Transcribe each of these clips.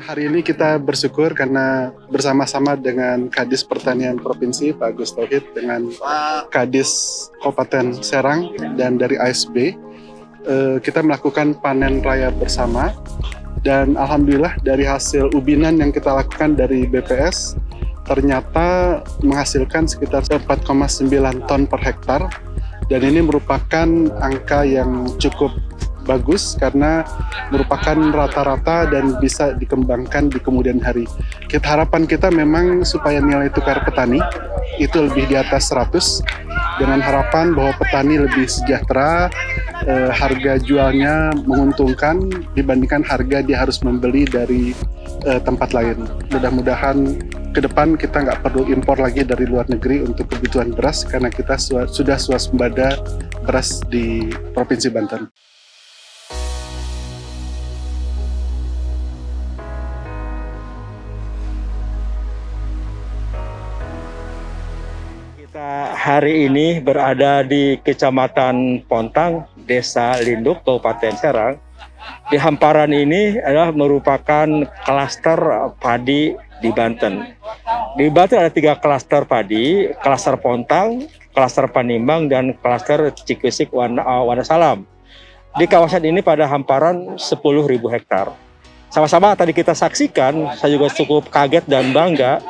Hari ini kita bersyukur karena bersama-sama dengan Kadis Pertanian Provinsi Pak Agus Tauhid dengan Kadis Kabupaten Serang dan dari ASB kita melakukan panen raya bersama, dan alhamdulillah dari hasil ubinan yang kita lakukan dari BPS ternyata menghasilkan sekitar 4,9 ton per hektar, dan ini merupakan angka yang cukup bagus karena merupakan rata-rata dan bisa dikembangkan di kemudian hari. Harapan kita memang supaya nilai tukar petani itu lebih di atas 100, dengan harapan bahwa petani lebih sejahtera, harga jualnya menguntungkan dibandingkan harga dia harus membeli dari tempat lain. Mudah-mudahan ke depan kita nggak perlu impor lagi dari luar negeri untuk kebutuhan beras karena kita sudah swasembada beras di Provinsi Banten. Kita hari ini berada di Kecamatan Pontang, Desa Linduk, Kabupaten Serang. Di hamparan ini adalah merupakan klaster padi di Banten. Di Banten ada 3 klaster padi, klaster Pontang, klaster Panimbang, dan klaster Cikesik Wonosalam. Di kawasan ini pada hamparan 10.000 hektar. Sama-sama tadi kita saksikan, saya juga cukup kaget dan bangga.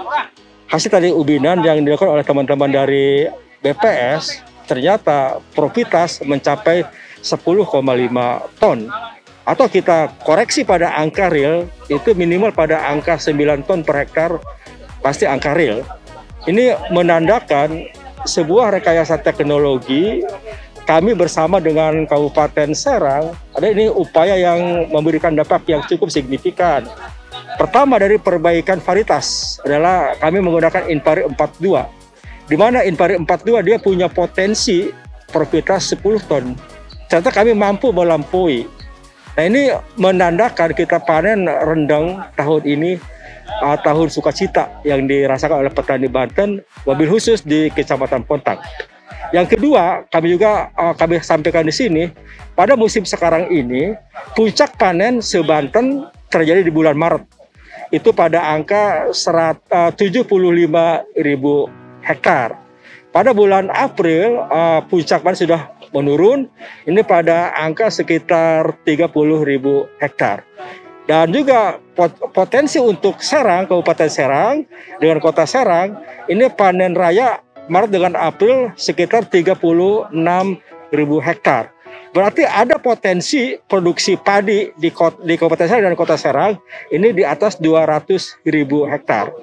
Hasil tadi ubinan yang dilakukan oleh teman-teman dari BPS, ternyata profitas mencapai 10,5 ton. Atau kita koreksi pada angka real, itu minimal pada angka 9 ton per hektar, pasti angka real. Ini menandakan sebuah rekayasa teknologi kami bersama dengan Kabupaten Serang, ada ini upaya yang memberikan dampak yang cukup signifikan. Pertama dari perbaikan varietas adalah kami menggunakan Inpari 42, di mana Inpari 42 dia punya potensi profitas 10 ton. Ternyata kami mampu melampaui. Nah, ini menandakan kita panen rendang tahun ini, tahun sukacita yang dirasakan oleh petani Banten, wabil khusus di Kecamatan Pontang. Yang kedua, kami sampaikan di sini, pada musim sekarang ini, puncak panen se-Banten terjadi di bulan Maret. Itu pada angka 75.000 hektar. Pada bulan April, puncak panen sudah menurun, ini pada angka sekitar 30.000 hektar. Dan juga potensi untuk Serang, Kabupaten Serang, dengan Kota Serang, ini panen raya Maret dengan April sekitar 36.000 hektar. Berarti ada potensi produksi padi di Kabupaten Serang dan Kota Serang ini di atas 200.000 hektar.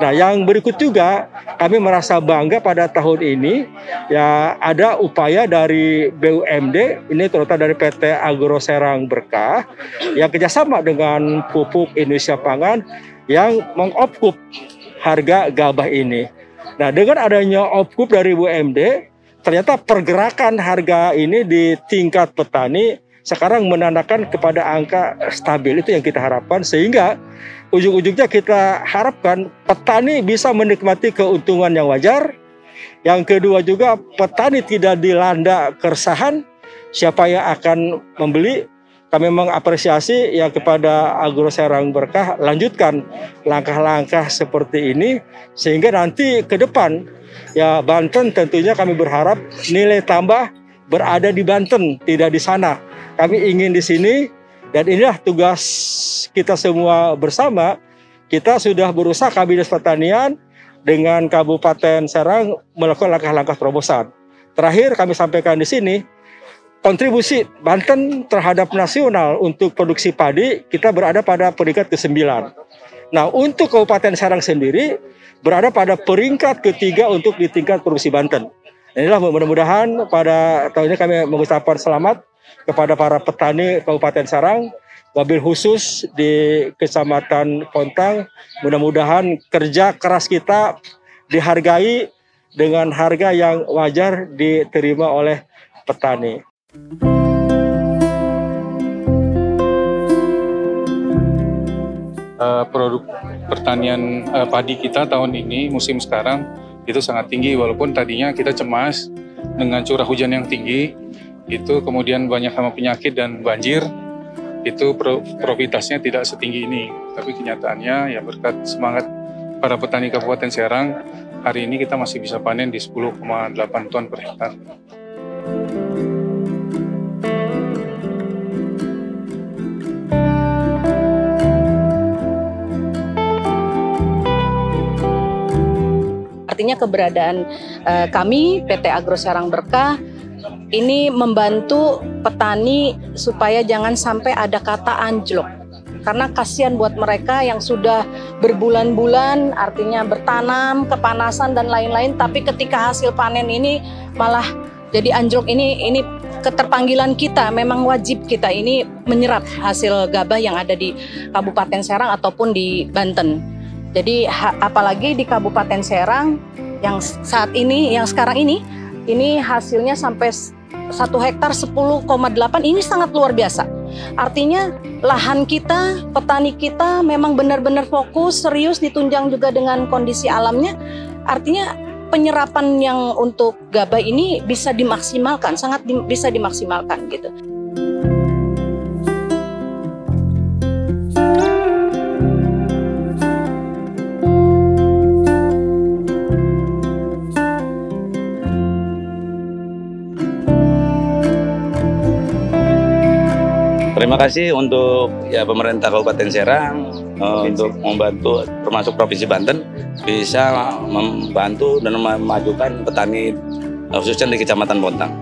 Nah, yang berikut juga kami merasa bangga pada tahun ini ya ada upaya dari BUMD, ini terutama dari PT Agro Serang Berkah yang kerjasama dengan Pupuk Indonesia Pangan yang mengopkup harga gabah ini. Nah, dengan adanya opkup dari BUMD, ternyata pergerakan harga ini di tingkat petani sekarang menandakan kepada angka stabil. Itu yang kita harapkan, sehingga ujung-ujungnya kita harapkan petani bisa menikmati keuntungan yang wajar. Yang kedua juga petani tidak dilanda keresahan siapa yang akan membeli. Kami mengapresiasi yang kepada Agro Serang Berkah lanjutkan langkah-langkah seperti ini, sehingga nanti ke depan ya Banten tentunya kami berharap nilai tambah berada di Banten, tidak di sana. Kami ingin di sini, dan inilah tugas kita semua bersama. Kita sudah berusaha Kabinet Pertanian dengan Kabupaten Serang melakukan langkah-langkah terobosan. Terakhir kami sampaikan di sini, kontribusi Banten terhadap nasional untuk produksi padi kita berada pada peringkat ke-9. Nah, untuk Kabupaten Serang sendiri berada pada peringkat ke-3 untuk di tingkat produksi Banten. Inilah mudah-mudahan pada tahun ini kami mengucapkan selamat kepada para petani Kabupaten Serang, wabil khusus di Kecamatan Pontang. Mudah-mudahan kerja keras kita dihargai dengan harga yang wajar diterima oleh petani. Produk pertanian padi kita tahun ini musim sekarang itu sangat tinggi, walaupun tadinya kita cemas dengan curah hujan yang tinggi itu, kemudian banyak hama penyakit dan banjir itu profitasinya tidak setinggi ini. Tapi kenyataannya ya berkat semangat para petani Kabupaten Serang, hari ini kita masih bisa panen di 10,8 ton per hektar. Artinya keberadaan kami PT Agro Serang Berkah ini membantu petani supaya jangan sampai ada kata anjlok. Karena kasihan buat mereka yang sudah berbulan-bulan artinya bertanam, kepanasan dan lain-lain, tapi ketika hasil panen ini malah jadi anjlok. Ini keterpanggilan kita, memang wajib kita ini menyerap hasil gabah yang ada di Kabupaten Serang ataupun di Banten. Jadi apalagi di Kabupaten Serang yang saat ini, yang sekarang ini hasilnya sampai 1 hektar 10,8, ini sangat luar biasa. Artinya lahan kita, petani kita memang benar-benar fokus, serius, ditunjang juga dengan kondisi alamnya. Artinya penyerapan yang untuk gabah ini bisa dimaksimalkan, sangat bisa dimaksimalkan gitu. Terima kasih untuk pemerintah Kabupaten Serang untuk membantu, termasuk Provinsi Banten, bisa membantu dan memajukan petani khususnya di Kecamatan Bontang.